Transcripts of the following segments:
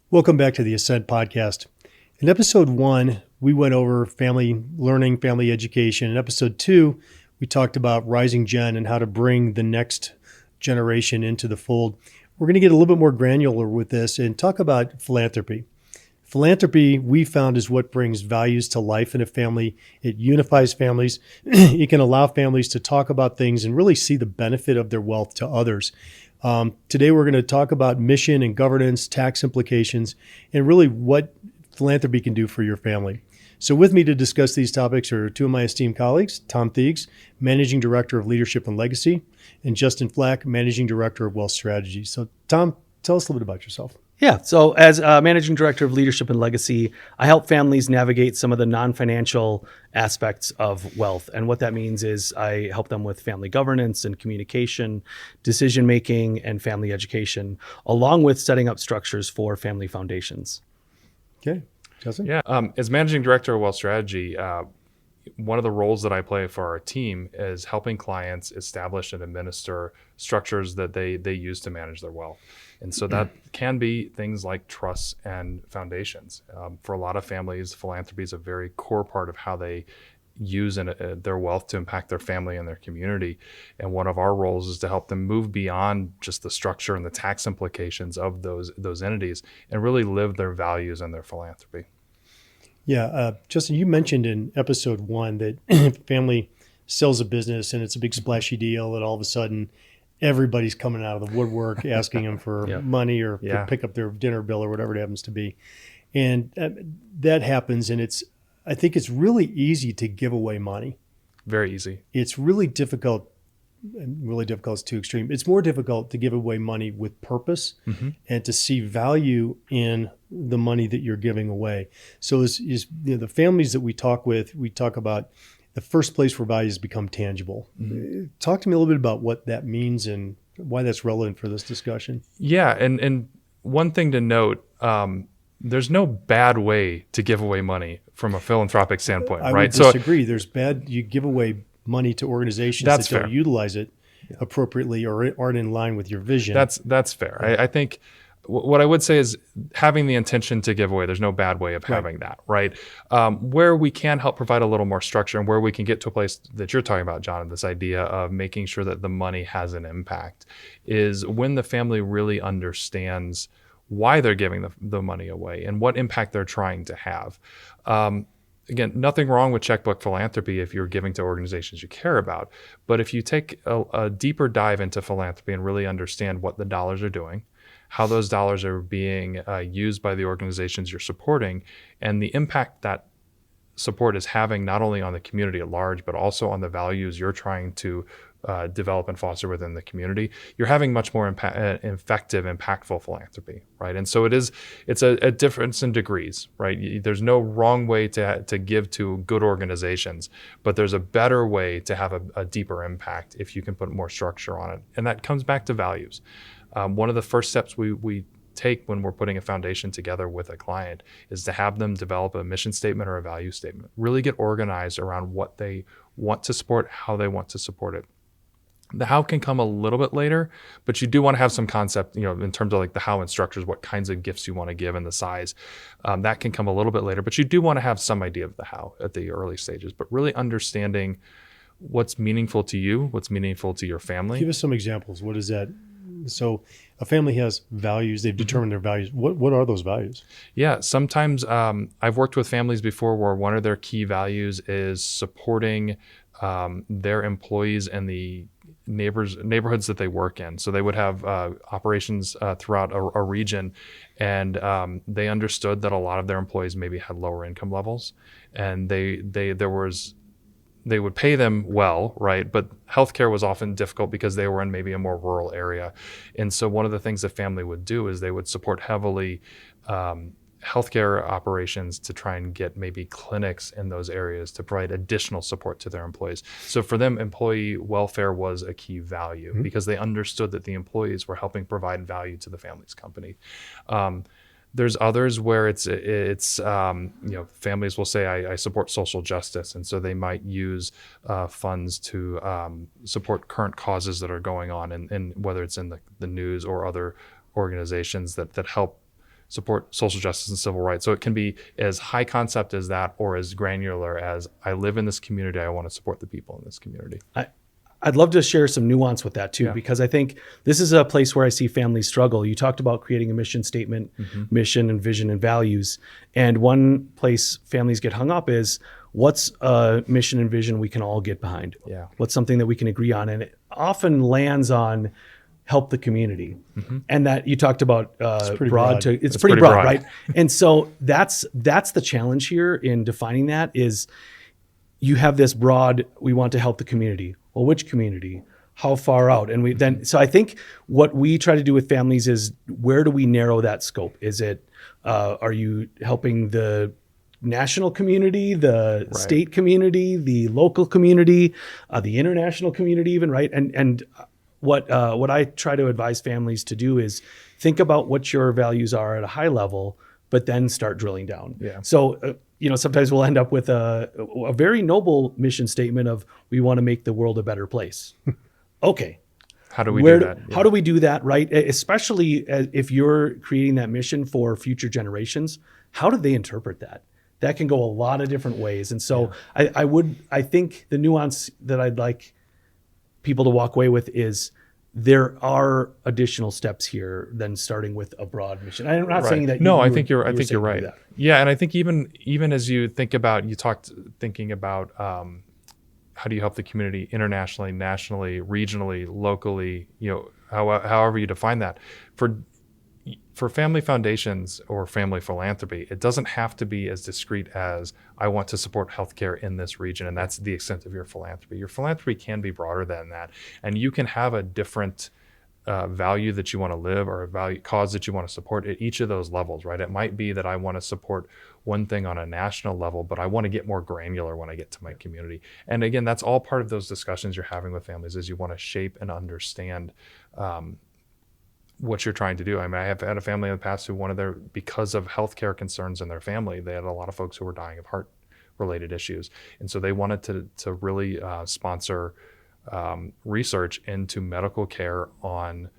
Welcome back to the Ascent podcast. In episode 1, we went over family learning, family education. In episode 2, we talked about rising gen and how to bring the next generation into the fold. We're going to get a little bit more granular with this and talk about philanthropy. Philanthropy, we found, is what brings values to life in a family. It unifies families. It can allow families to talk about things and really see the benefit of their wealth to others. Today, we're going to talk about mission and governance, tax implications, and really what philanthropy can do for your family. So with me to discuss these topics are two of my esteemed colleagues, Tom Thiegs, Managing Director of Leadership and Legacy, and Justin Flach, Managing Director of Wealth Strategy. So Tom, tell us a little bit about yourself. Yeah. So as Managing Director of Leadership and Legacy, I help families navigate some of the non-financial aspects of wealth. And what that means is I help them with family governance and communication, decision-making, and family education, along with setting up structures for family foundations. Okay. Justin? Yeah. As Managing Director of Wealth Strategy, one of the roles that I play for our team is helping clients establish and administer structures that they use to manage their wealth. And so that can be things like trusts and foundations. For a lot of families, philanthropy is a very core part of how they use their wealth to impact their family and their community. And one of our roles is to help them move beyond just the structure and the tax implications of those entities and really live their values and their philanthropy. Yeah. Justin, you mentioned in episode 1 that family sells a business and it's a big splashy deal, and all of a sudden everybody's coming out of the woodwork asking them for money or to pick up their dinner bill or whatever it happens to be. And that happens, and I think it's really easy to give away money. Very easy. It's really difficult, and really difficult is too extreme. It's more difficult to give away money with purpose and to see value in the money that you're giving away. So the families that we talk with, we talk about the first place where values become tangible. Talk to me a little bit about what that means and why that's relevant for this discussion. Yeah. And one thing to note, there's no bad way to give away money from a philanthropic standpoint, I right? would disagree. You give away money to organizations that don't utilize it appropriately or aren't in line with your vision. That's fair. I think what I would say is having the intention to give away, there's no bad way of having that, right? Where we can help provide a little more structure and where we can get to a place that you're talking about, John, this idea of making sure that the money has an impact is when the family really understands why they're giving the money away and what impact they're trying to have. Again, nothing wrong with checkbook philanthropy if you're giving to organizations you care about. But if you take a deeper dive into philanthropy and really understand what the dollars are doing, how those dollars are being used by the organizations you're supporting, and the impact that support is having not only on the community at large, but also on the values you're trying to develop and foster within the community, you're having much more effective, impactful philanthropy, right? And so it's a difference in degrees, right? There's no wrong way to give to good organizations, but there's a better way to have a deeper impact if you can put more structure on it. And that comes back to values. One of the first steps we take when we're putting a foundation together with a client is to have them develop a mission statement or a value statement, really get organized around what they want to support, how they want to support it. The how can come a little bit later, but you do want to have some concept, in terms of like the how and structures, what kinds of gifts you want to give and the size. That can come a little bit later, but you do want to have some idea of the how at the early stages, but really understanding what's meaningful to you, what's meaningful to your family. Give us some examples. What is that? So a family has values. They've determined their values. What are those values? Yeah, sometimes I've worked with families before where one of their key values is supporting their employees and the neighborhoods that they work in. So they would have operations throughout a region, and they understood that a lot of their employees maybe had lower income levels, and they would pay them well, right? But healthcare was often difficult because they were in maybe a more rural area. And so one of the things the family would do is they would support heavily healthcare operations to try and get maybe clinics in those areas to provide additional support to their employees. So for them, employee welfare was a key value because they understood that the employees were helping provide value to the family's company. There's others where it's families will say, I support social justice. And so they might use funds to support current causes that are going on, and whether it's in the news or other organizations that help support social justice and civil rights. So it can be as high concept as that, or as granular as I live in this community, I want to support the people in this community. I'd love to share some nuance with that too, because I think this is a place where I see families struggle. You talked about creating a mission statement, mission and vision and values. And one place families get hung up is, what's a mission and vision we can all get behind? Yeah. What's something that we can agree on? And it often lands on help the community. And that you talked about It's pretty broad. broad. It's pretty broad, right? And so that's the challenge here in defining that is, you have this broad, we want to help the community. Well, which community? How far out? And we then, so I think what we try to do with families is, where do we narrow that scope? Is it, are you helping the national community, the state community, the local community, the international community even, right? And what I try to advise families to do is think about what your values are at a high level, but then start drilling down. Yeah. So, sometimes we'll end up with a very noble mission statement of, we want to make the world a better place. Okay. How do we do that? How do we do that, right? Especially if you're creating that mission for future generations, how do they interpret that? That can go a lot of different ways. And so I think the nuance that I'd like people to walk away with is, there are additional steps here than starting with a broad mission. I'm not saying that. No, I think you're right. That. Yeah, and I think even as you think about, thinking about how do you help the community internationally, nationally, regionally, locally, however you define that. For family foundations or family philanthropy, it doesn't have to be as discrete as, I want to support healthcare in this region, and that's the extent of your philanthropy. Your philanthropy can be broader than that, and you can have a different value that you want to live, or a cause that you want to support at each of those levels, right? It might be that I want to support one thing on a national level, but I want to get more granular when I get to my community. And again, that's all part of those discussions you're having with families, is you want to shape and understand what you're trying to do. I mean, I have had a family in the past who because of healthcare concerns in their family, they had a lot of folks who were dying of heart-related issues. And so they wanted to really sponsor research into medical care on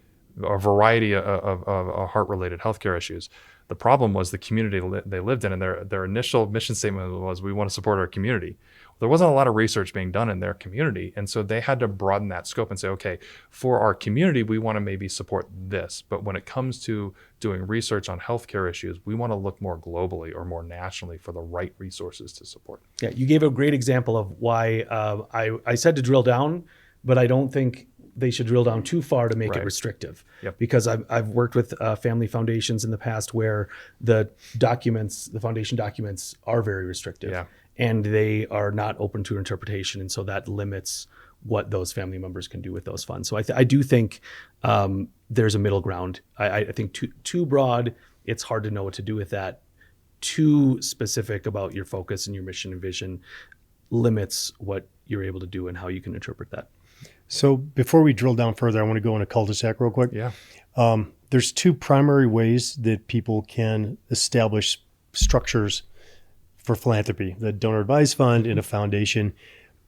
a variety of heart-related healthcare issues. The problem was the community they lived in, and their initial mission statement was, we want to support our community. There wasn't a lot of research being done in their community, and so they had to broaden that scope and say, okay, for our community, we want to maybe support this, but when it comes to doing research on healthcare issues, we want to look more globally or more nationally for the right resources to support. Yeah, you gave a great example of why I said to drill down, but I don't think they should drill down too far to make it restrictive. Yep. Because I've worked with family foundations in the past where the foundation documents are very restrictive. Yeah. And they are not open to interpretation. And so that limits what those family members can do with those funds. So I do think there's a middle ground. I think too broad, it's hard to know what to do with that. Too specific about your focus and your mission and vision limits what you're able to do and how you can interpret that. So before we drill down further, I want to go on a cul-de-sac real quick. Yeah. There's two primary ways that people can establish structures for philanthropy: the donor advised fund and a foundation.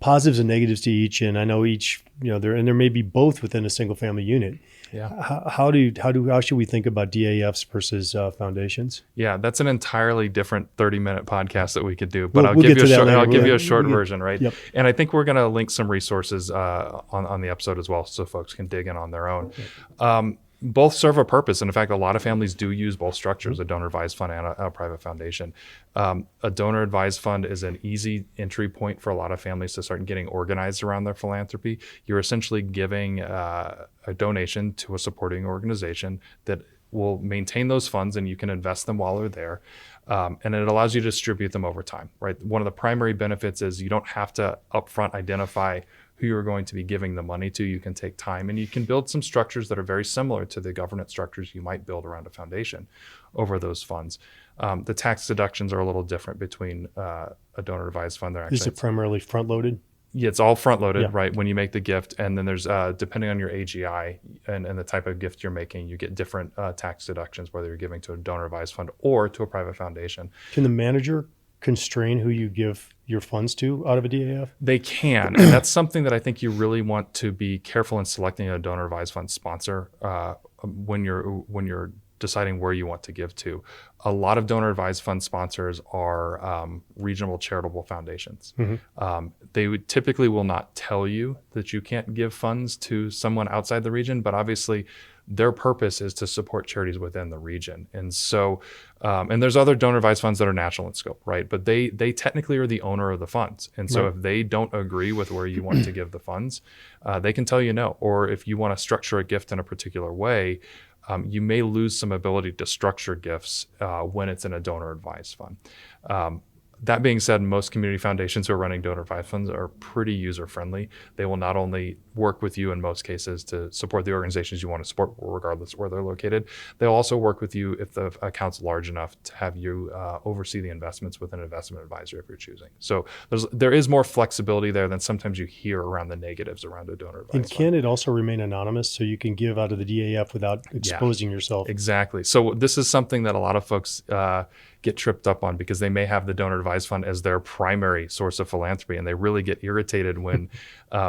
Positives and negatives to each, and I know each, there may be both within a single family unit. Yeah. How should we think about DAFs versus foundations? Yeah, that's an entirely different 30-minute podcast that we could do, but I'll we'll give get you to that I'll later. give you a short version, right? Yep. And I think we're going to link some resources on the episode as well, so folks can dig in on their own. Both serve a purpose, and in fact, a lot of families do use both structures, a donor advised fund and a private foundation. A donor advised fund is an easy entry point for a lot of families to start getting organized around their philanthropy. You're essentially giving a donation to a supporting organization that will maintain those funds, and you can invest them while they're there. And it allows you to distribute them over time, right? One of the primary benefits is you don't have to upfront identify who you're going to be giving the money to. You can take time, and you can build some structures that are very similar to the governance structures you might build around a foundation over those funds. The tax deductions are a little different between a donor advised fund. Is it primarily front loaded? Yeah, it's all front loaded, right, when you make the gift. And then there's, depending on your AGI and the type of gift you're making, you get different tax deductions, whether you're giving to a donor advised fund or to a private foundation. Can the manager constrain who you give your funds to out of a DAF? They can, and that's something that I think you really want to be careful in selecting a donor advised fund sponsor when you're deciding where you want to give to. A lot of donor advised fund sponsors are regional charitable foundations. They typically will not tell you that you can't give funds to someone outside the region, but obviously their purpose is to support charities within the region. And so, and there's other donor advised funds that are national in scope, right? But they technically are the owner of the funds. And so if they don't agree with where you want to give the funds, they can tell you no. Or if you want to structure a gift in a particular way, you may lose some ability to structure gifts when it's in a donor advised fund. That being said, most community foundations who are running donor advised funds are pretty user friendly. They will not only work with you in most cases to support the organizations you want to support, regardless of where they're located, they'll also work with you if the account's large enough to have you oversee the investments with an investment advisor if you're choosing. So there is more flexibility there than sometimes you hear around the negatives around a donor advised fund. And can it also remain anonymous so you can give out of the DAF without exposing yourself? Exactly. So this is something that a lot of folks get tripped up on because they may have the donor advised fund as their primary source of philanthropy, and they really get irritated when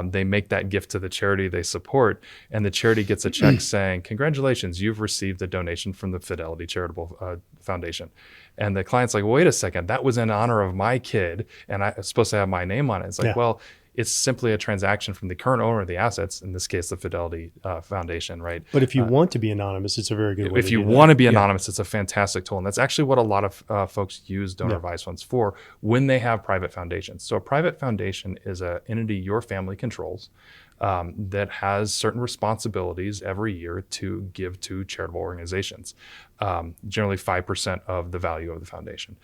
they make that gift to the charity they support, and the charity gets a check saying, "Congratulations, you've received a donation from the Fidelity Charitable Foundation." And the client's like, "Wait a second, that was in honor of my kid, and I'm supposed to have my name on it." It's like, well, it's simply a transaction from the current owner of the assets, in this case, the Fidelity Foundation, right? But if you want to be anonymous, it's a very good way If you want to be anonymous, it's a fantastic tool. And that's actually what a lot of folks use donor advised funds for when they have private foundations. So a private foundation is an entity your family controls that has certain responsibilities every year to give to charitable organizations, generally 5% of the value of the foundation.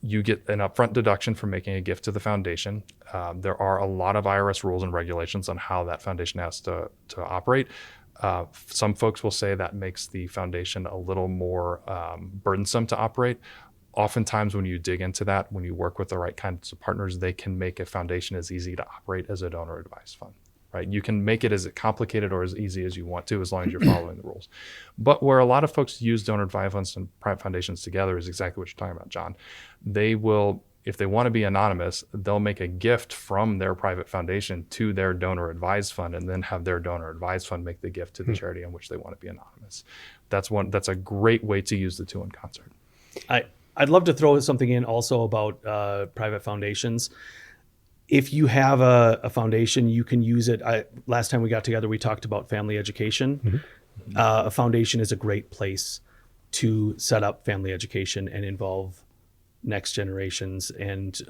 You get an upfront deduction for making a gift to the foundation. There are a lot of IRS rules and regulations on how that foundation has to operate. Some folks will say that makes the foundation a little more burdensome to operate. Oftentimes when you dig into that, when you work with the right kinds of partners, they can make a foundation as easy to operate as a donor advised fund. Right? You can make it as complicated or as easy as you want to, as long as you're following the rules. But where a lot of folks use donor advised funds and private foundations together is exactly what you're talking about, John. They will, if they want to be anonymous, they'll make a gift from their private foundation to their donor advised fund, and then have their donor advised fund make the gift to the charity in which they want to be anonymous. That's a great way to use the two in concert. I'd love to throw something in also about private foundations. If you have a foundation, you can use it. Last time we got together, we talked about family education. A foundation is a great place to set up family education and involve next generations and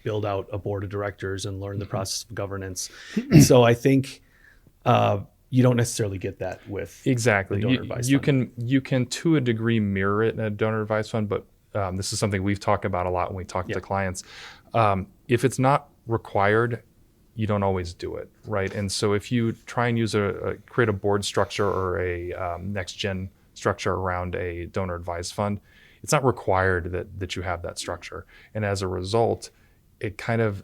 build out a board of directors and learn the process of governance. So I think you don't necessarily get that with exactly. the donor advised You fund. you can to a degree mirror it in a donor advised fund, but this is something we've talked about a lot when we talk to clients. If it's not required, you don't always do it, right? And so if you try and create a board structure or a next gen structure around a donor advised fund, it's not required that you have that structure. And as a result, it kind of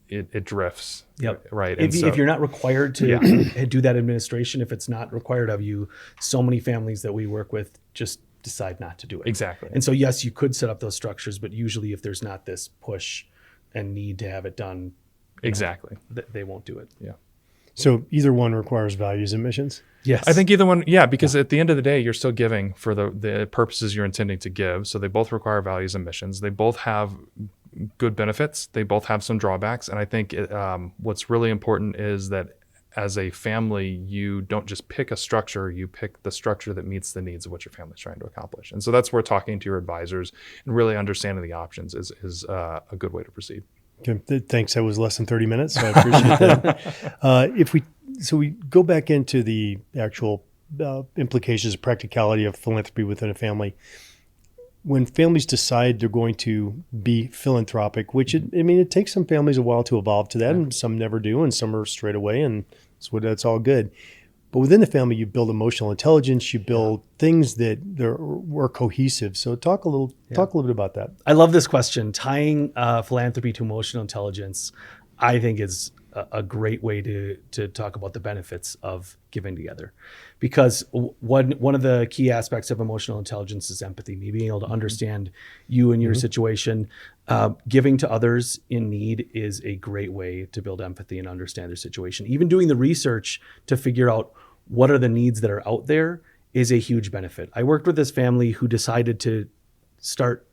it drifts, right? If you're not required to do that administration, if it's not required of you, so many families that we work with just decide not to do it. Exactly. And so yes, you could set up those structures, but usually if there's not this push and need to have it done, exactly, they won't do it. Yeah. So either one requires values and missions? Yes. I think either one, because at the end of the day, you're still giving for the purposes you're intending to give. So they both require values and missions. They both have good benefits. They both have some drawbacks. And I think what's really important is that as a family, you don't just pick a structure, you pick the structure that meets the needs of what your family's trying to accomplish. And so that's where talking to your advisors and really understanding the options is a good way to proceed. Okay, thanks. That was less than 30 minutes, so I appreciate that. So we go back into the actual implications of practicality of philanthropy within a family. When families decide they're going to be philanthropic, which it takes some families a while to evolve to that, and some never do, and some are straight away, and that's all good. But within the family, you build emotional intelligence, you build things that are cohesive. So talk a little bit about that. I love this question. Tying philanthropy to emotional intelligence, I think is a great way to talk about the benefits of giving together. Because one of the key aspects of emotional intelligence is empathy, me being able to understand you and your situation. Giving to others in need is a great way to build empathy and understand their situation. Even doing the research to figure out what are the needs that are out there is a huge benefit. I worked with this family who decided to start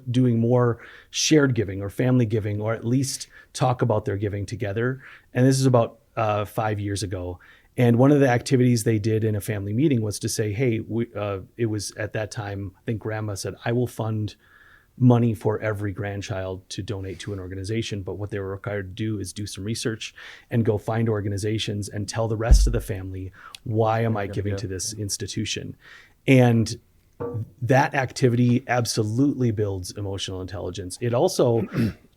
doing more shared giving or family giving, or at least talk about their giving together. And this is about 5 years ago. And one of the activities they did in a family meeting was to say, hey, it was at that time, I think grandma said, I will fund money for every grandchild to donate to an organization. But what they were required to do is do some research and go find organizations and tell the rest of the family, why am I giving to this institution? And that activity absolutely builds emotional intelligence. It also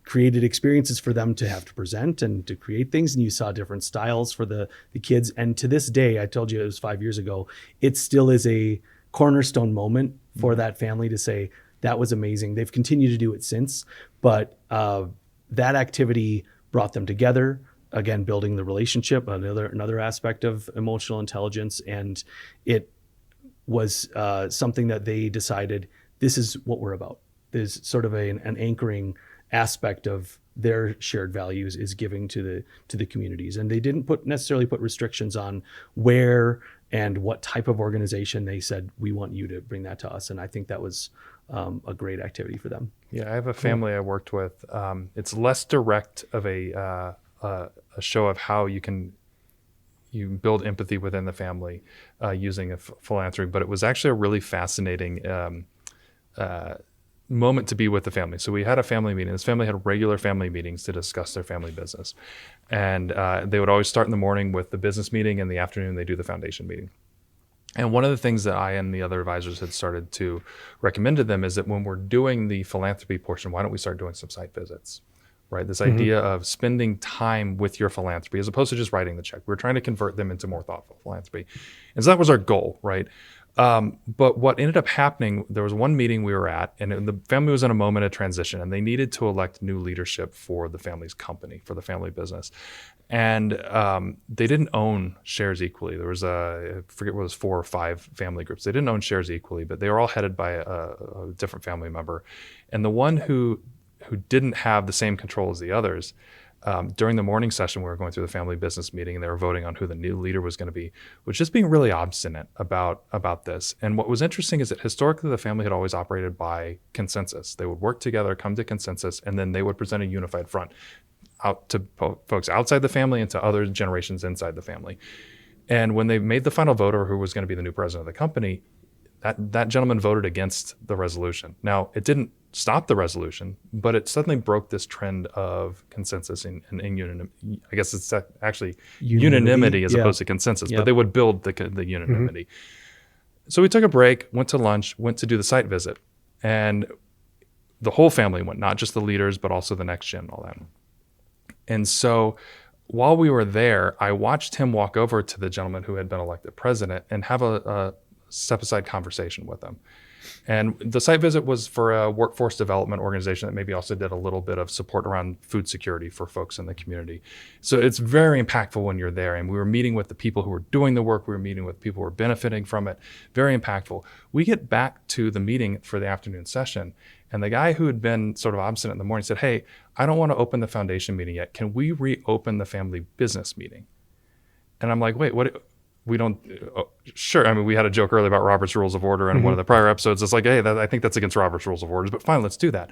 created experiences for them to have to present and to create things. And you saw different styles for the kids. And to this day, I told you it was 5 years ago, it still is a cornerstone moment for that family to say, that was amazing. They've continued to do it since, but that activity brought them together. Again, building the relationship, another aspect of emotional intelligence. And it was something that they decided, this is what we're about. There's sort of an anchoring aspect of their shared values is giving to the communities. And they didn't necessarily put restrictions on where and what type of organization. They said, we want you to bring that to us. And I think that was a great activity for them. Yeah, I have a family I worked with. It's less direct of a show of how you build empathy within the family using a philanthropy, but it was actually a really fascinating moment to be with the family. So we had a family meeting. This family had regular family meetings to discuss their family business. And they would always start in the morning with the business meeting. In the afternoon, they do the foundation meeting. And one of the things that I and the other advisors had started to recommend to them is that when we're doing the philanthropy portion, why don't we start doing some site visits, right? This idea of spending time with your philanthropy as opposed to just writing the check. We're trying to convert them into more thoughtful philanthropy. And so that was our goal, right? But what ended up happening, there was one meeting we were at, and the family was in a moment of transition, and they needed to elect new leadership for the family's company, for the family business. And they didn't own shares equally. There was I forget what it was, 4 or 5 family groups. They didn't own shares equally, but they were all headed by a different family member. And the one who didn't have the same control as the others, during the morning session, we were going through the family business meeting, and they were voting on who the new leader was going to be, was just being really obstinate about this. And what was interesting is that historically, the family had always operated by consensus. They would work together, come to consensus, and then they would present a unified front out to folks outside the family and to other generations inside the family. And when they made the final vote over who was going to be the new president of the company, that gentleman voted against the resolution. Now, it didn't stop the resolution, but it suddenly broke this trend of consensus and unanimity. I guess it's actually unanimity as opposed to consensus, but they would build the unanimity. So we took a break, went to lunch, went to do the site visit, and the whole family went, not just the leaders, but also the next gen and all that. And so while we were there, I watched him walk over to the gentleman who had been elected president and have a step aside conversation with him. And the site visit was for a workforce development organization that maybe also did a little bit of support around food security for folks in the community. So it's very impactful when you're there. And we were meeting with the people who were doing the work. We were meeting with people who were benefiting from it. Very impactful. We get back to the meeting for the afternoon session. And the guy who had been sort of obstinate in the morning said, hey, I don't want to open the foundation meeting yet. Can we reopen the family business meeting? And I'm like, wait, what? We don't, sure. I mean, we had a joke earlier about Robert's Rules of Order in one of the prior episodes. It's like, hey, I think that's against Robert's Rules of Order, but fine, let's do that.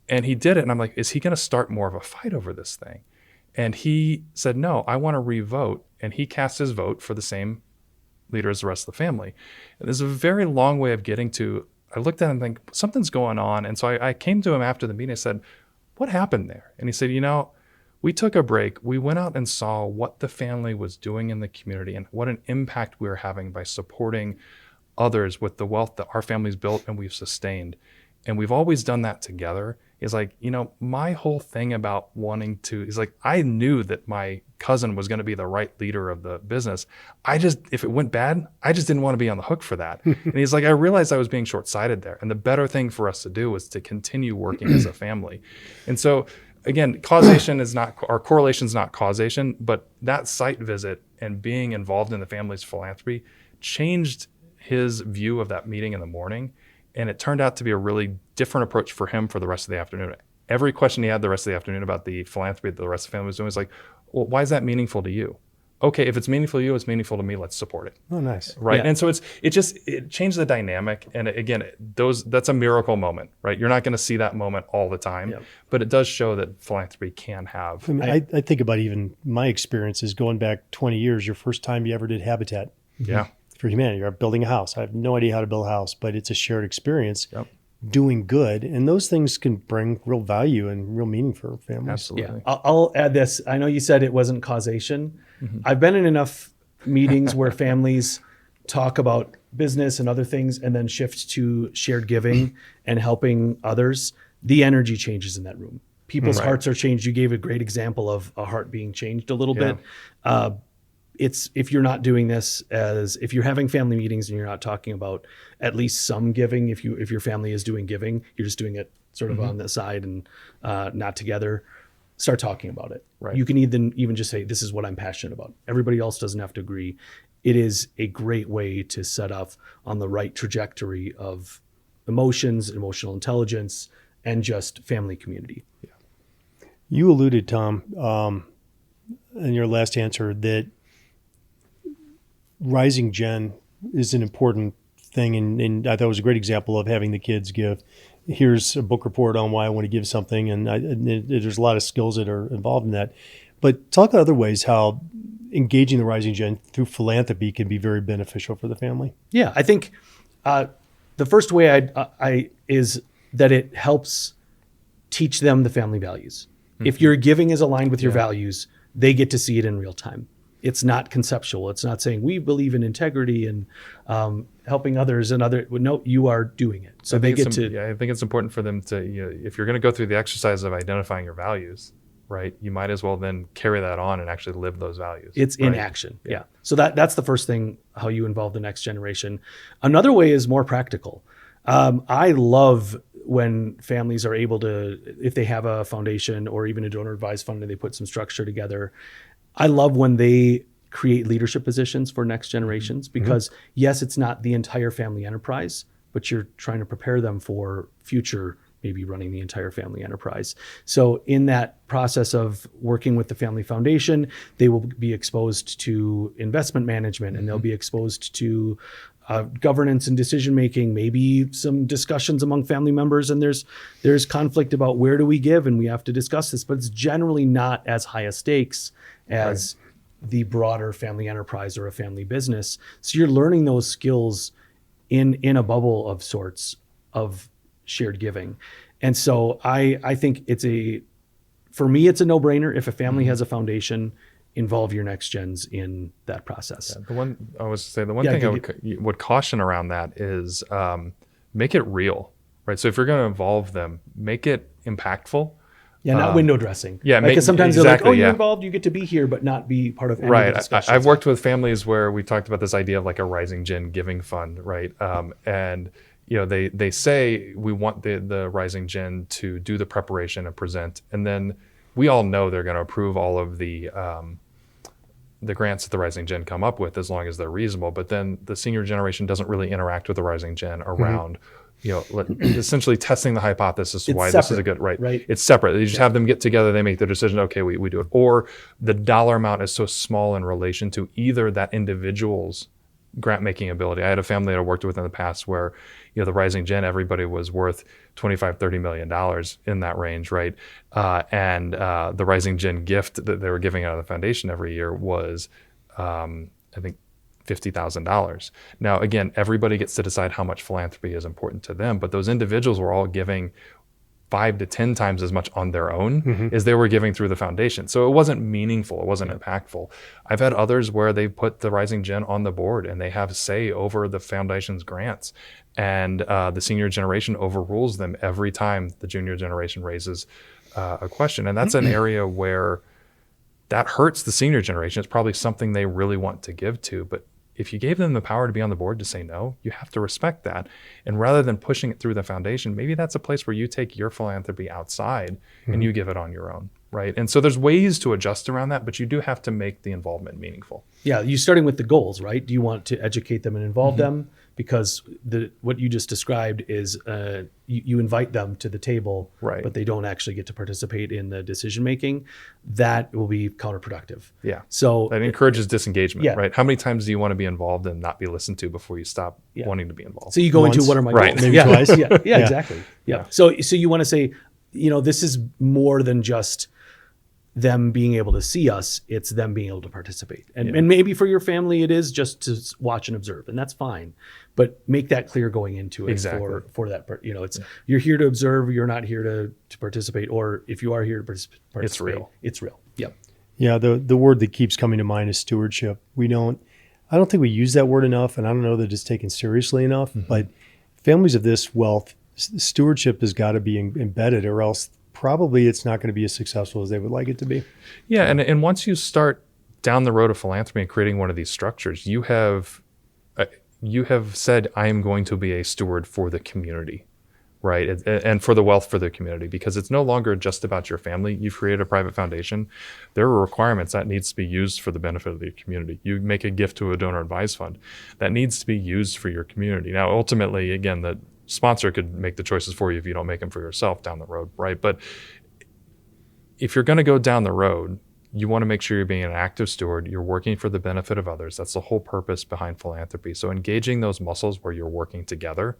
And he did it. And I'm like, is he going to start more of a fight over this thing? And he said, no, I want to re-vote. And he cast his vote for the same leader as the rest of the family. And there's a very long way of getting to, I looked at him and think, something's going on. And so I came to him after the meeting. I said, what happened there? And he said, we took a break. We went out and saw what the family was doing in the community and what an impact we were having by supporting others with the wealth that our family's built and we've sustained. And we've always done that together. Is like, my whole thing about wanting to, is like, I knew that my cousin was going to be the right leader of the business. If it went bad, I just didn't want to be on the hook for that. And he's like, I realized I was being short-sighted there. And the better thing for us to do was to continue working as a family. And so, again, correlation is not causation, but that site visit and being involved in the family's philanthropy changed his view of that meeting in the morning. And it turned out to be a really different approach for him for the rest of the afternoon. Every question he had the rest of the afternoon about the philanthropy that the rest of the family was doing was like, well, why is that meaningful to you? okay, if it's meaningful to you, it's meaningful to me, let's support it. Oh, nice. Right. Yeah. And so it changed the dynamic. And again, that's a miracle moment, right? You're not going to see that moment all the time, but it does show that philanthropy can have. I mean, I think about even my experiences going back 20 years, your first time you ever did Habitat Yeah. for Humanity. You're building a house. I have no idea how to build a house, but it's a shared experience. Yep. Doing good, and those things can bring real value and real meaning for families. Absolutely. I'll add this. I know you said it wasn't causation. I've been in enough meetings where families talk about business and other things and then shift to shared giving and helping others. The energy changes in that room. People's hearts are changed. You gave a great example of a heart being changed a little bit. It's if you're not doing this if you're having family meetings and you're not talking about at least some giving, if your family is doing giving, you're just doing it sort of on the side and not together, start talking about it. Right. You can even just say, this is what I'm passionate about. Everybody else doesn't have to agree. It is a great way to set up on the right trajectory of emotions, emotional intelligence, and just family community. You alluded, Tom, in your last answer that rising gen is an important thing. And I thought it was a great example of having the kids give. Here's a book report on why I want to give something. And there's a lot of skills that are involved in that. But talk about other ways how engaging the rising gen through philanthropy can be very beneficial for the family. Yeah, I think the first way I is that it helps teach them the family values. If your giving is aligned with your values, they get to see it in real time. It's not conceptual. It's not saying we believe in integrity and helping others and no, you are doing it. So they get to. Yeah, I think it's important for them to, if you're going to go through the exercise of identifying your values, right, you might as well then carry that on and actually live those values. It's in action. Yeah. So that's the first thing, how you involve the next generation. Another way is more practical. I love when families are able to, if they have a foundation or even a donor advised fund and they put some structure together, I love when they create leadership positions for next generations because yes, it's not the entire family enterprise, but you're trying to prepare them for future, maybe running the entire family enterprise. So in that process of working with the family foundation, they will be exposed to investment management and they'll be exposed to governance and decision making, maybe some discussions among family members, and there's conflict about where do we give, and we have to discuss this, but it's generally not as high a stakes as the broader family enterprise or a family business. So you're learning those skills in a bubble of sorts of shared giving. And so I think for me, it's a no-brainer. If a family has a foundation, involve your next gens in that process. Yeah, the one thing I would caution around that is make it real, right? So if you're going to involve them, make it impactful. Yeah, not window dressing. Yeah, because sometimes they're like, oh, you're involved, you get to be here, but not be part of any of the discussions. I've worked with families where we talked about this idea of like a rising gen giving fund, right? And they say we want the rising gen to do the preparation and present, and then we all know they're going to approve all of the grants that the rising gen come up with as long as they're reasonable. But then the senior generation doesn't really interact with the rising gen around, essentially testing the hypothesis why separate, this is a good, right? It's separate. You just have them get together, they make their decision, okay, we do it. Or the dollar amount is so small in relation to either that individual's grant making ability. I had a family that I worked with in the past where, the rising gen, everybody was worth $25-30 million in that range, right? And the rising gen gift that they were giving out of the foundation every year was, I think, $50,000. Now, again, everybody gets to decide how much philanthropy is important to them, but those individuals were all giving 5 to 10 times as much on their own as they were giving through the foundation. So it wasn't meaningful. It wasn't impactful. I've had others where they put the rising gen on the board and they have say over the foundation's grants. And the senior generation overrules them every time the junior generation raises a question. And that's an area where that hurts the senior generation. It's probably something they really want to give to, but if you gave them the power to be on the board to say no, you have to respect that. And rather than pushing it through the foundation, maybe that's a place where you take your philanthropy outside and you give it on your own, right? And so there's ways to adjust around that, but you do have to make the involvement meaningful. Yeah, you're starting with the goals, right? Do you want to educate them and involve them? because what you just described is you invite them to the table, Right. but they don't actually get to participate in the decision making. That will be counterproductive. Yeah. So That encourages disengagement, Yeah. right? How many times do you want to be involved and not be listened to before you stop wanting to be involved? So you go into Once, what are my right. goals? maybe yeah. twice. Yeah, exactly. Yeah. So you want to say, this is more than just them being able to see us, it's them being able to participate. And maybe for your family, it is just to watch and observe, and that's fine. But make that clear going into it Exactly. for that part. It's you're here to observe, you're not here to participate, or if you are here to participate, It's real. It's real. Yep. Yeah, the word that keeps coming to mind is stewardship. I don't think we use that word enough, and I don't know that it's taken seriously enough. But families of this wealth, stewardship has got to be embedded, or else probably it's not going to be as successful as they would like it to be. Yeah, and once you start down the road of philanthropy and creating one of these structures, you have said, I am going to be a steward for the community, right? And for the wealth for the community, because it's no longer just about your family. You've created a private foundation. There are requirements that needs to be used for the benefit of the community. You make a gift to a donor advised fund that needs to be used for your community. Now, ultimately, again, the sponsor could make the choices for you if you don't make them for yourself down the road, right? But if you're going to go down the road, you want to make sure you're being an active steward. You're working for the benefit of others. That's the whole purpose behind philanthropy. So engaging those muscles where you're working together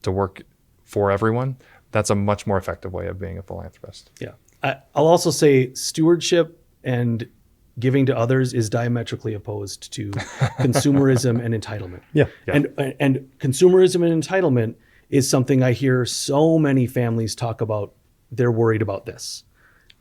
to work for everyone, that's a much more effective way of being a philanthropist. Yeah. I'll also say stewardship and giving to others is diametrically opposed to consumerism and entitlement. Yeah. And consumerism and entitlement is something I hear so many families talk about. They're worried about this.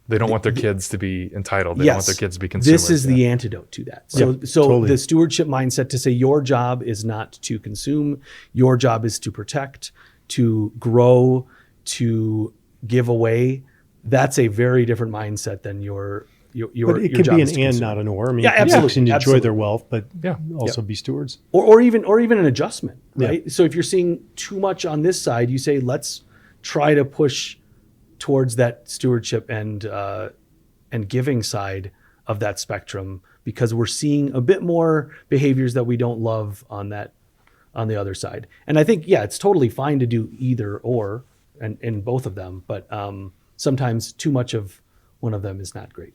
They don't want their kids to be entitled. They don't want their kids to be consumers. This is the antidote to that. So totally. the stewardship mindset to say your job is not to consume, your job is to protect, to grow, to give away. That's a very different mindset than your But it your could job be is an to and, consume. not an or. I mean, Yeah, absolutely. people can enjoy Absolutely. their wealth, but Yeah. also be stewards. or even an adjustment, right? So if you're seeing too much on this side, you say, let's try to push towards that stewardship and giving side of that spectrum, because we're seeing a bit more behaviors that we don't love on the other side. And I think, it's totally fine to do either or and in both of them, but sometimes too much of one of them is not great.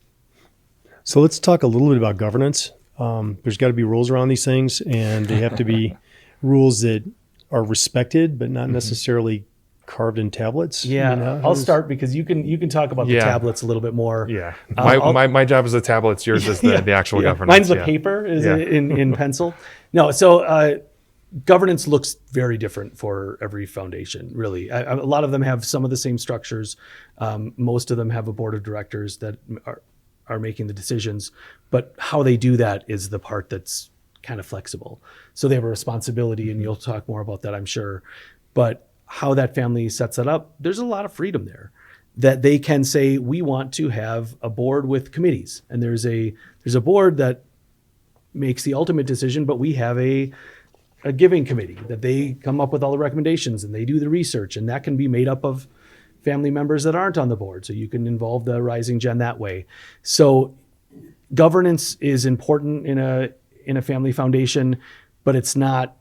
So let's talk a little bit about governance. There's got to be rules around these things, and they have to be rules that are respected, but not necessarily carved in tablets. I'll start because you can talk about the tablets a little bit more. Yeah. My job is the tablets. Yours is the actual governance. Mine's the paper is in pencil. No, so governance looks very different for every foundation, really. A lot of them have some of the same structures. Most of them have a board of directors that are making the decisions, but how they do that is the part that's kind of flexible. So they have a responsibility, and you'll talk more about that, I'm sure. But how that family sets it up, there's a lot of freedom there that they can say, we want to have a board with committees, and there's a board that makes the ultimate decision, but we have a giving committee that they come up with all the recommendations and they do the research, and that can be made up of family members that aren't on the board. So you can involve the rising gen that way. So governance is important in a family foundation, but it's not,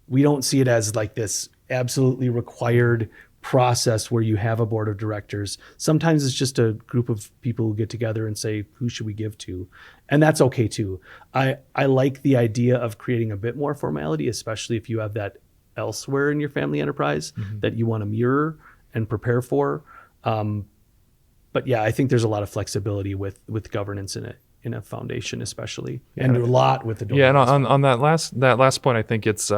we don't see it as like this absolutely required process where you have a board of directors. Sometimes it's just a group of people who get together and say, who should we give to? And that's okay too. I like the idea of creating a bit more formality, especially if you have that elsewhere in your family enterprise that you want to mirror and prepare for. But yeah, I think there's a lot of flexibility with governance in a foundation, especially, and a lot with the donor. Yeah, and on that last point, I think it's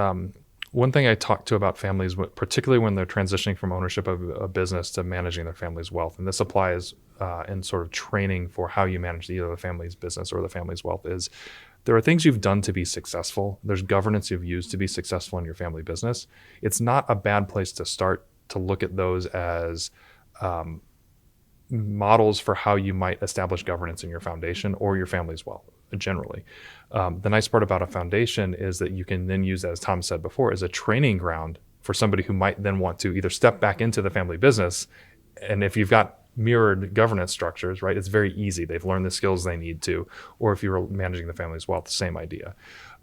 one thing I talk to about families, particularly when they're transitioning from ownership of a business to managing their family's wealth, and this applies in sort of training for how you manage either the family's business or the family's wealth, is there are things you've done to be successful. There's governance you've used to be successful in your family business. It's not a bad place to start to look at those as models for how you might establish governance in your foundation or your family's wealth generally. The nice part about a foundation is that you can then use, as Tom said before, as a training ground for somebody who might then want to either step back into the family business. And if you've got mirrored governance structures, right? It's very easy. They've learned the skills they need to. Or if you're managing the family's wealth, the same idea.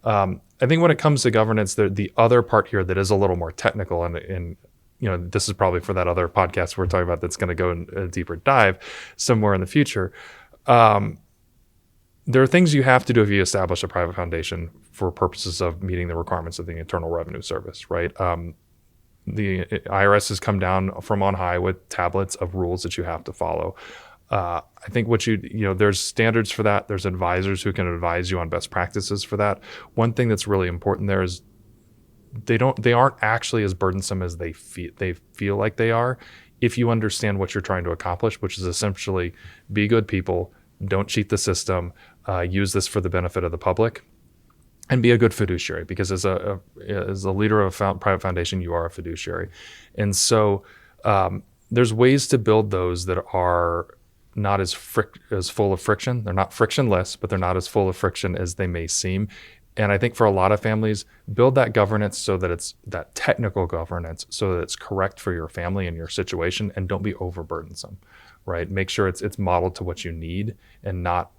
I think when it comes to governance, the other part here that is a little more technical, and this is probably for that other podcast we're talking about that's going to go in a deeper dive somewhere in the future. There are things you have to do if you establish a private foundation for purposes of meeting the requirements of the Internal Revenue Service, right? The IRS has come down from on high with tablets of rules that you have to follow. I think there's standards for that. There's advisors who can advise you on best practices for that. One thing that's really important there is they aren't actually as burdensome as they feel like they are if you understand what you're trying to accomplish, which is essentially be good people, don't cheat the system, use this for the benefit of the public, and be a good fiduciary, because as a leader of a private foundation, you are a fiduciary. And so there's ways to build those that are not as full of friction. They're not frictionless, but they're not as full of friction as they may seem. And I think for a lot of families, build that governance so that it's that technical governance so that it's correct for your family and your situation, and don't be overburdensome, right? Make sure it's modeled to what you need, and not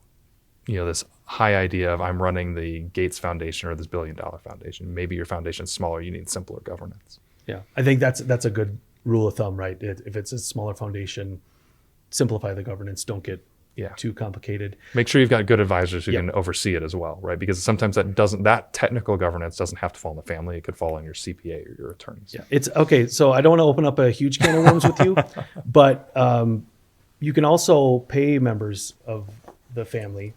this high idea of I'm running the Gates Foundation or this $1 billion foundation. Maybe your foundation's smaller, you need simpler governance. Yeah, I think that's a good rule of thumb, right? If it's a smaller foundation, simplify the governance. Don't get too complicated. Make sure you've got good advisors who can oversee it as well, right? Because sometimes that technical governance doesn't have to fall on the family. It could fall on your CPA or your attorneys. Yeah, it's okay. So I don't want to open up a huge can of worms with you, but you can also pay members of the family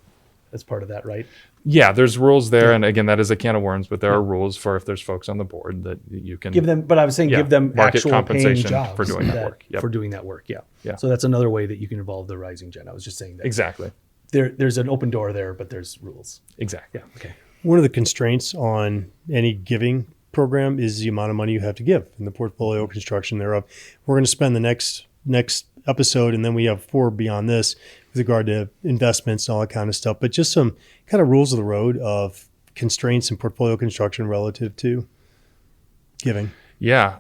as part of that, right? Yeah, there's rules there. Yeah. And again, that is a can of worms, but there are rules for if there's folks on the board that you can give them, but I was saying give them market actual compensation paying jobs for doing that work. For doing that work. Yeah. Yeah. So that's another way that you can involve the rising gen. I was just saying that. Exactly. There's an open door there, but there's rules. Exactly. Yeah. Okay. One of the constraints on any giving program is the amount of money you have to give and the portfolio construction thereof. We're going to spend the next episode, and then we have 4 beyond this with regard to investments and all that kind of stuff, but just some kind of rules of the road of constraints and portfolio construction relative to giving. Yeah.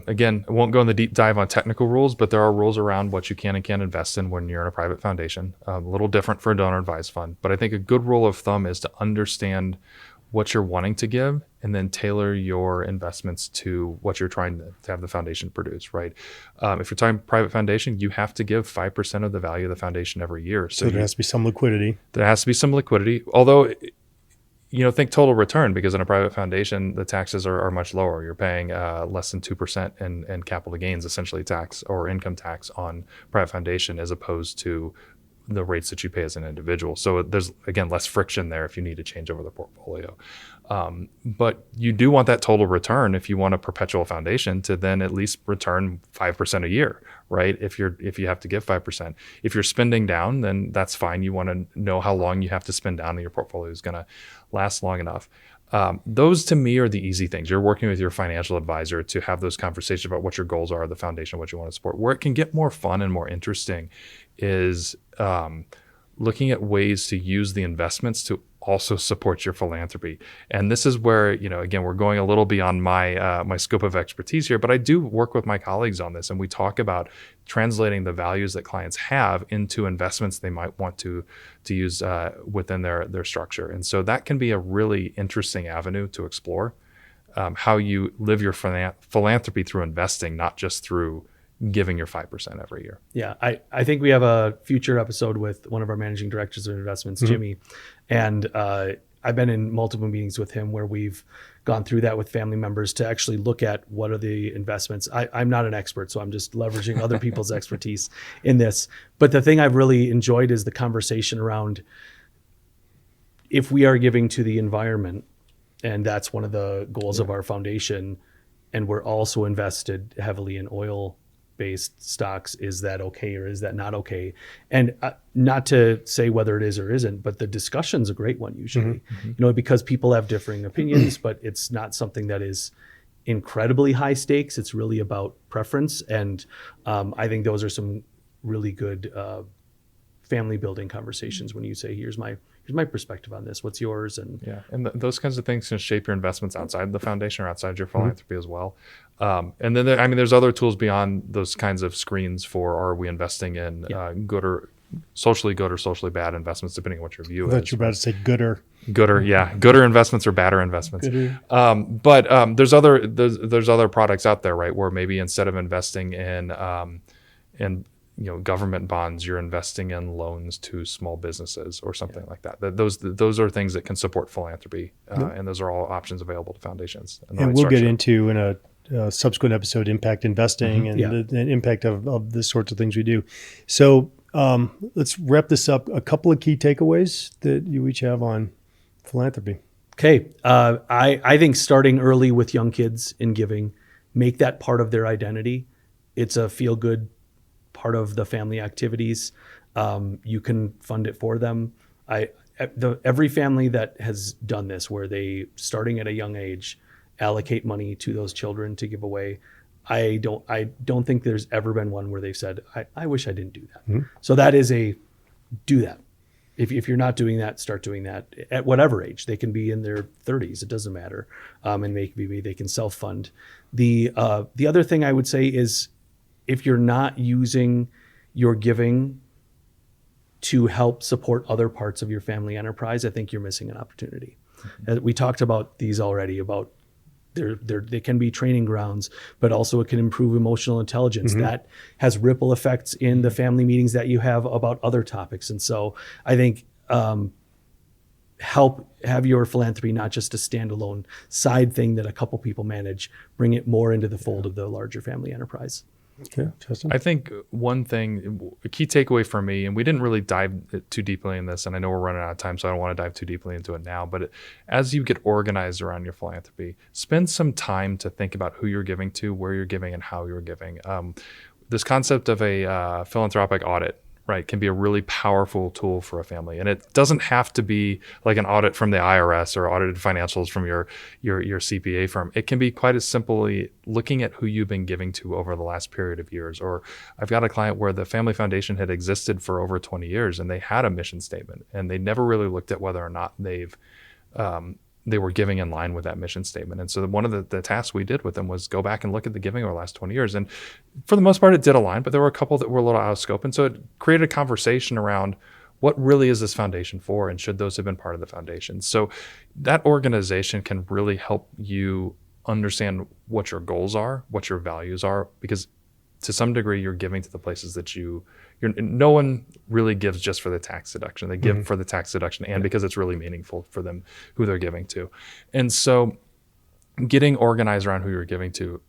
Again, I won't go in the deep dive on technical rules, but there are rules around what you can and can't invest in when you're in a private foundation. A little different for a donor advised fund, but I think a good rule of thumb is to understand what you're wanting to give, and then tailor your investments to what you're trying to have the foundation produce, right? If you're talking private foundation, you have to give 5% of the value of the foundation every year. So there has to be some liquidity. There has to be some liquidity, although, think total return, because in a private foundation, the taxes are much lower. You're paying less than 2% in capital gains, essentially tax or income tax on private foundation, as opposed to the rates that you pay as an individual. So there's, again, less friction there if you need to change over the portfolio. But you do want that total return if you want a perpetual foundation to then at least return 5% a year, right? If you have to give 5%. If you're spending down, then that's fine. You want to know how long you have to spend down, and your portfolio is going to last long enough. Those to me are the easy things. You're working with your financial advisor to have those conversations about what your goals are, the foundation, what you want to support. Where it can get more fun and more interesting is looking at ways to use the investments to also support your philanthropy. And this is where, again, we're going a little beyond my scope of expertise here, but I do work with my colleagues on this, and we talk about translating the values that clients have into investments they might want to use within their structure. And so that can be a really interesting avenue to explore, how you live your philanthropy through investing, not just through giving your 5% every year. Yeah, I think we have a future episode with one of our managing directors of investments, Jimmy, and I've been in multiple meetings with him where we've gone through that with family members to actually look at what are the investments. I'm not an expert, so I'm just leveraging other people's expertise in this. But the thing I've really enjoyed is the conversation around if we are giving to the environment, and that's one of the goals of our foundation, and we're also invested heavily in oil-based stocks, is that okay or is that not okay? And not to say whether it is or isn't, but the discussion's a great one usually, because people have differing opinions, but it's not something that is incredibly high stakes. It's really about preference. And I think those are some really good family building conversations when you say, here's here's my perspective on this. What's yours? And Yeah, and those kinds of things can shape your investments outside the foundation or outside your philanthropy as well. And then there's other tools beyond those kinds of screens for, are we investing in good or socially bad investments, depending on what your view I is. thought you were about to say gooder. Gooder investments or badder investments. But there's other products out there, right, where maybe instead of investing in government bonds, you're investing in loans to small businesses or something like that. Those are things that can support philanthropy, and those are all options available to foundations. And we'll get into in a subsequent episode impact investing and the impact of the sorts of things we do. So let's wrap this up. A couple of key takeaways that you each have on philanthropy. Okay. I think starting early with young kids in giving, make that part of their identity. It's a feel-good part of the family activities. You can fund it for them. Every family that has done this, where they, starting at a young age, allocate money to those children to give away, I don't think there's ever been one where they've said, I wish I didn't do that. Mm-hmm. So that is do that. If you're not doing that, start doing that at whatever age. They can be in their 30s. It doesn't matter. And maybe they can self-fund. The other thing I would say is, if you're not using your giving to help support other parts of your family enterprise, I think you're missing an opportunity. Mm-hmm. We talked about these already, about they can be training grounds, but also it can improve emotional intelligence. Mm-hmm. That has ripple effects in the family meetings that you have about other topics. And so I think have your philanthropy not just a standalone side thing that a couple people manage, bring it more into the fold of the larger family enterprise. Okay, Justin? I think one thing, a key takeaway for me, and we didn't really dive too deeply in this, and I know we're running out of time, so I don't want to dive too deeply into it now, but as you get organized around your philanthropy, spend some time to think about who you're giving to, where you're giving, and how you're giving. This concept of a philanthropic audit, right, can be a really powerful tool for a family. And it doesn't have to be like an audit from the IRS or audited financials from your CPA firm. It can be quite as simply looking at who you've been giving to over the last period of years. Or I've got a client where the family foundation had existed for over 20 years and they had a mission statement, and they never really looked at whether or not they were giving in line with that mission statement. And so one of the tasks we did with them was go back and look at the giving over the last 20 years. And for the most part, it did align, but there were a couple that were a little out of scope. And so it created a conversation around what really is this foundation for, and should those have been part of the foundation? So that organization can really help you understand what your goals are, what your values are, because to some degree, you're giving to the places that no one really gives just for the tax deduction. They give for the tax deduction and because it's really meaningful for them who they're giving to. And so getting organized around who you're giving to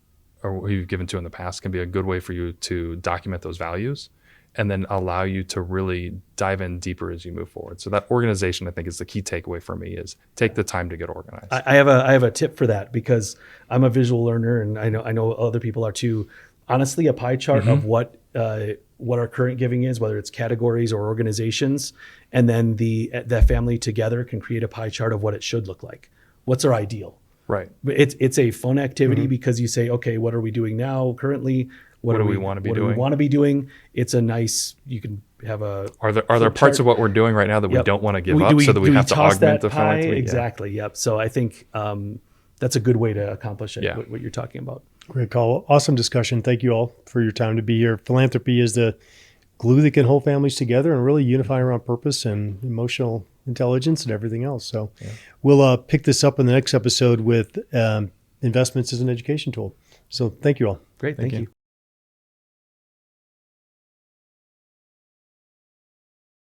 or who you've given to in the past can be a good way for you to document those values and then allow you to really dive in deeper as you move forward. So that organization, I think, is the key takeaway for me, is take the time to get organized. I have a tip for that, because I'm a visual learner, and I know other people are too. Honestly, a pie chart of what our current giving is, whether it's categories or organizations, and then that family together can create a pie chart of what it should look like. What's our ideal? Right. It's a fun activity because you say, okay, what are we doing now currently? What do we want to be doing? What do we want to be doing? It's a nice. You can have a. Are there parts of what we're doing right now that we don't want to give up, so that we have to augment the philanthropy? Exactly. Yeah. Yep. So I think that's a good way to accomplish it. What you're talking about. Great call. Awesome discussion. Thank you all for your time to be here. Philanthropy is the glue that can hold families together and really unify around purpose and emotional intelligence and everything else. So we'll pick this up in the next episode with investments as an education tool. So thank you all. Great. Thank you.